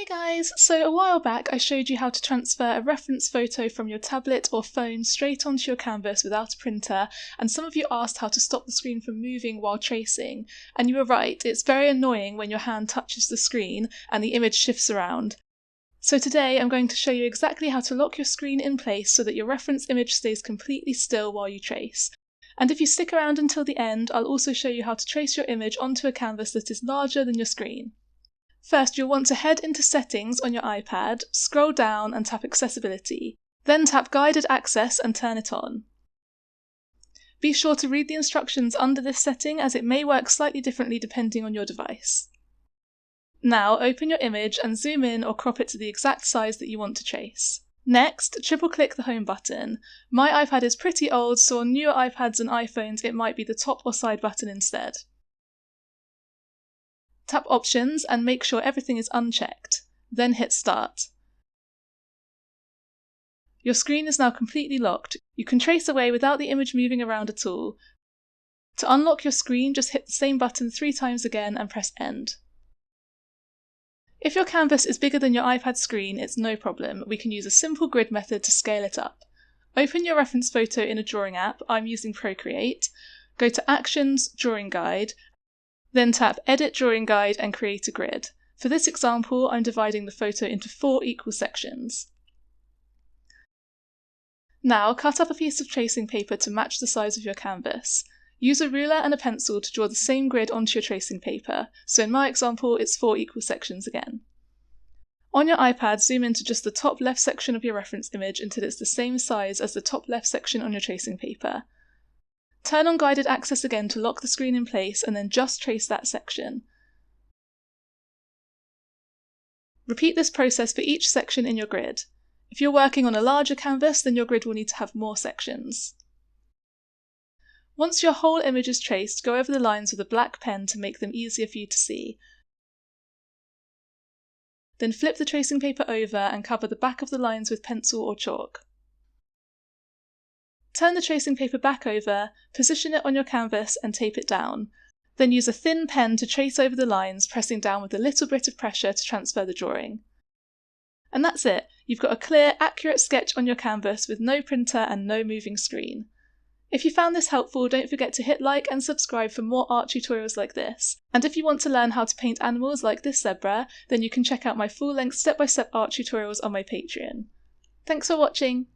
Hey guys! So a while back I showed you how to transfer a reference photo from your tablet or phone straight onto your canvas without a printer, and some of you asked how to stop the screen from moving while tracing, and you were right, it's very annoying when your hand touches the screen and the image shifts around. So today I'm going to show you exactly how to lock your screen in place so that your reference image stays completely still while you trace. And if you stick around until the end, I'll also show you how to trace your image onto a canvas that is larger than your screen. First, you'll want to head into Settings on your iPad, scroll down and tap Accessibility. Then tap Guided Access and turn it on. Be sure to read the instructions under this setting as it may work slightly differently depending on your device. Now open your image and zoom in or crop it to the exact size that you want to trace. Next, triple-click the Home button. My iPad is pretty old, so on newer iPads and iPhones it might be the top or side button instead. Tap Options and make sure everything is unchecked, then hit Start. Your screen is now completely locked. You can trace away without the image moving around at all. To unlock your screen, just hit the same button 3 times again and press End. If your canvas is bigger than your iPad screen, it's no problem. We can use a simple grid method to scale it up. Open your reference photo in a drawing app. I'm using Procreate. Go to Actions, Drawing Guide, then tap Edit Drawing Guide and create a grid. For this example, I'm dividing the photo into 4 equal sections. Now cut up a piece of tracing paper to match the size of your canvas. Use a ruler and a pencil to draw the same grid onto your tracing paper, so in my example it's 4 equal sections again. On your iPad, zoom into just the top left section of your reference image until it's the same size as the top left section on your tracing paper. Turn on Guided Access again to lock the screen in place and then just trace that section. Repeat this process for each section in your grid. If you're working on a larger canvas, then your grid will need to have more sections. Once your whole image is traced, go over the lines with a black pen to make them easier for you to see. Then flip the tracing paper over and cover the back of the lines with pencil or chalk. Turn the tracing paper back over, position it on your canvas and tape it down. Then use a thin pen to trace over the lines, pressing down with a little bit of pressure to transfer the drawing. And that's it! You've got a clear, accurate sketch on your canvas with no printer and no moving screen. If you found this helpful, don't forget to hit like and subscribe for more art tutorials like this. And if you want to learn how to paint animals like this zebra, then you can check out my full-length step-by-step art tutorials on my Patreon. Thanks for watching!